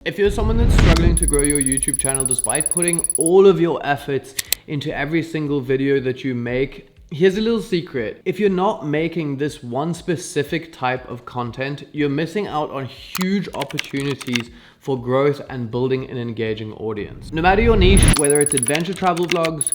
If you're someone that's struggling to grow your YouTube channel despite putting all of your efforts into every single video that you make, here's a little secret. If you're not making this one specific type of content, you're missing out on huge opportunities for growth and building an engaging audience. No matter your niche, whether it's adventure travel vlogs,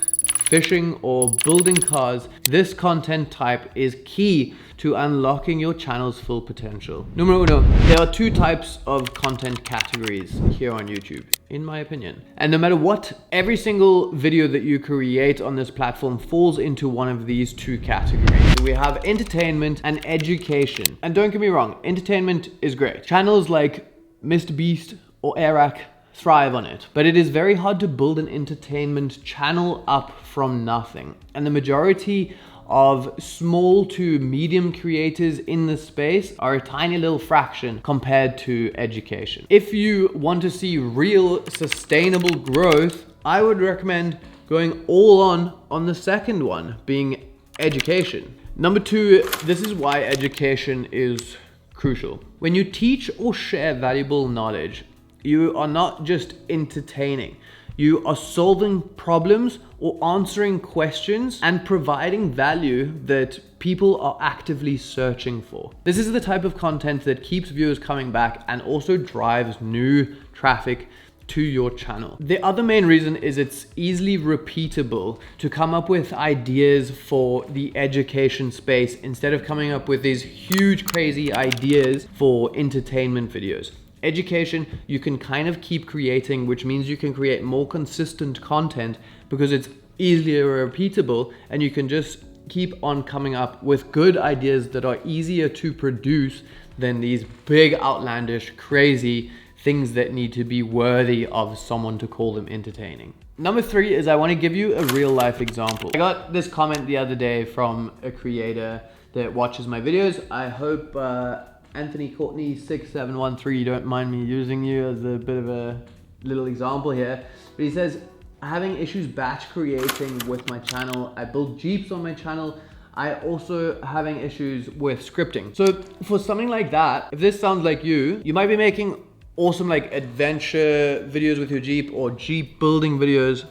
fishing, or building cars, this content type is key to unlocking your channel's full potential. Numero uno, there are two types of content categories here on YouTube, in my opinion. And no matter what, every single video that you create on this platform falls into one of these two categories. We have entertainment and education. And don't get me wrong, entertainment is great. Channels like Mr. Beast or Eric thrive on it, but it is very hard to build an entertainment channel up from nothing. And the majority of small to medium creators in the space are a tiny little fraction compared to education. If you want to see real sustainable growth, I would recommend going all on the second one, being education. Number two, this is why education is crucial. When you teach or share valuable knowledge, you are not just entertaining. You are solving problems or answering questions and providing value that people are actively searching for. This is the type of content that keeps viewers coming back and also drives new traffic to your channel. The other main reason is it's easily repeatable to come up with ideas for the education space instead of coming up with these huge, crazy ideas for entertainment videos. Education, you can kind of keep creating, which means you can create more consistent content because it's easily repeatable and you can just keep on coming up with good ideas that are easier to produce than these big, outlandish, crazy things that need to be worthy of someone to call them entertaining. Number three is I want to give you a real life example. I got this comment the other day from a creator that watches my videos. I hope Anthony Courtney 6713, you don't mind me using you as a bit of a little example here. But he says, having issues batch creating with my channel. I build Jeeps on my channel. I also having issues with scripting. So for something like that, if this sounds like you might be making awesome like adventure videos with your Jeep or Jeep building videos.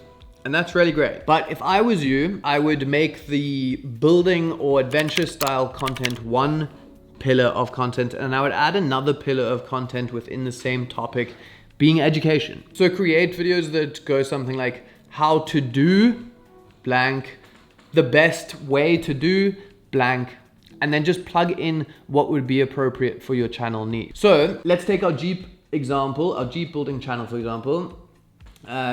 And that's really great. But if I was you, I would make the building or adventure style content one pillar of content, and I would add another pillar of content within the same topic, being education. So create videos that go something like how to do blank, the best way to do blank, and then just plug in what would be appropriate for your channel needs. So let's take our Jeep example, our Jeep building channel, for example.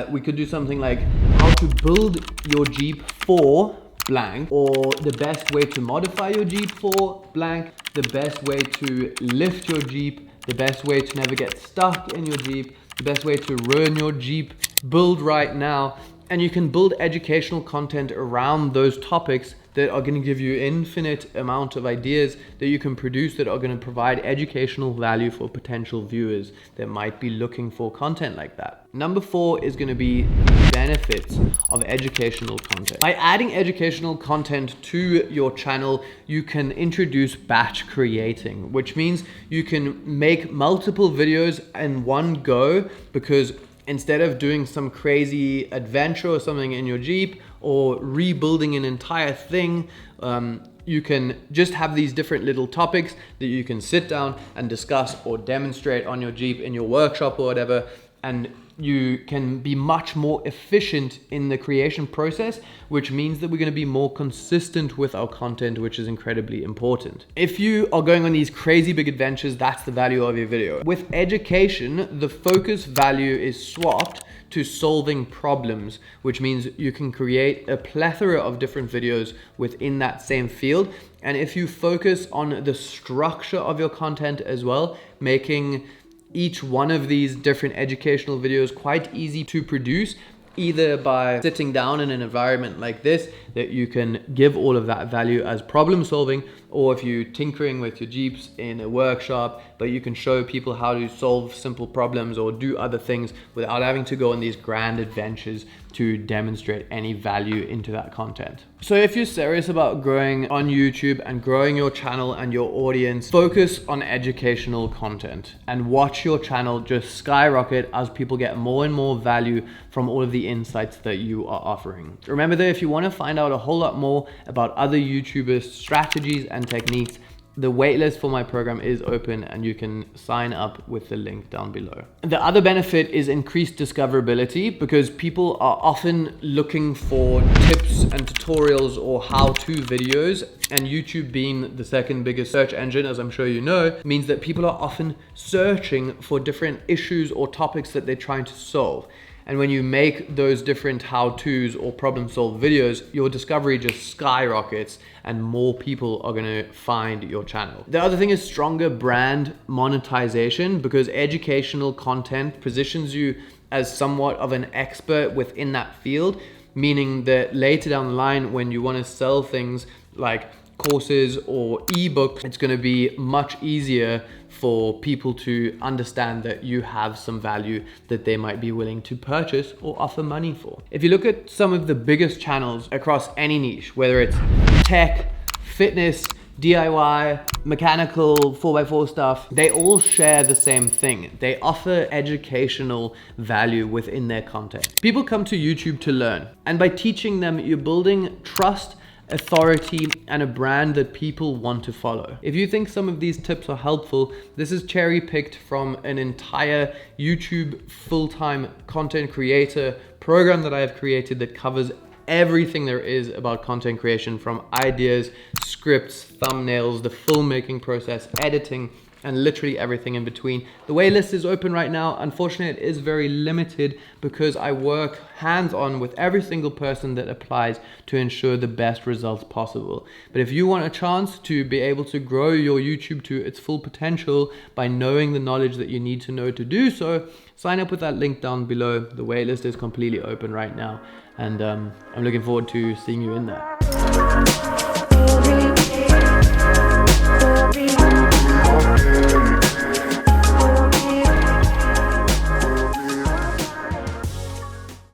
We could do something like how to build your Jeep for blank, or the best way to modify your Jeep for blank, the best way to lift your Jeep, the best way to never get stuck in your Jeep, the best way to ruin your Jeep, build right now. And you can build educational content around those topics that are going to give you infinite amount of ideas that you can produce that are going to provide educational value for potential viewers that might be looking for content like that. Number four is going to be the benefits of educational content. By adding educational content to your channel, you can introduce batch creating, which means you can make multiple videos in one go, because instead of doing some crazy adventure or something in your Jeep or rebuilding an entire thing, you can just have these different little topics that you can sit down and discuss or demonstrate on your Jeep in your workshop or whatever, and you can be much more efficient in the creation process, which means that we're going to be more consistent with our content, which is incredibly important. If you are going on these crazy big adventures, that's the value of your video. With education, the focus value is swapped to solving problems, which means you can create a plethora of different videos within that same field. And if you focus on the structure of your content as well, making each one of these different educational videos quite easy to produce either by sitting down in an environment like this that you can give all of that value as problem solving, or if you're tinkering with your Jeeps in a workshop, but you can show people how to solve simple problems or do other things without having to go on these grand adventures to demonstrate any value into that content. So if you're serious about growing on YouTube and growing your channel and your audience, focus on educational content and watch your channel just skyrocket as people get more and more value from all of the insights that you are offering. Remember that if you want to find out a whole lot more about other YouTubers' strategies and techniques, the waitlist for my program is open and you can sign up with the link down below. The other benefit is increased discoverability, because people are often looking for tips and tutorials or how-to videos, and YouTube being the second biggest search engine, as I'm sure you know, means that people are often searching for different issues or topics that they're trying to solve. And when you make those different how-tos or problem-solved videos, your discovery just skyrockets and more people are gonna find your channel. The other thing is stronger brand monetization, because educational content positions you as somewhat of an expert within that field, meaning that later down the line, when you wanna sell things like courses or ebooks, it's going to be much easier for people to understand that you have some value that they might be willing to purchase or offer money for. If you look at some of the biggest channels across any niche, whether it's tech, fitness, DIY, mechanical, 4x4 stuff, they all share the same thing. They offer educational value within their content. People come to YouTube to learn, and by teaching them, you're building trust, authority, and a brand that people want to follow. If you think some of these tips are helpful, this is cherry-picked from an entire YouTube full-time content creator program that I have created that covers everything there is about content creation, from ideas, scripts, thumbnails, the filmmaking process, editing, and literally everything in between. The waitlist is open right now. Unfortunately, it is very limited because I work hands-on with every single person that applies to ensure the best results possible. But if you want a chance to be able to grow your YouTube to its full potential by knowing the knowledge that you need to know to do so, sign up with that link down below. The waitlist is completely open right now, and I'm looking forward to seeing you in there.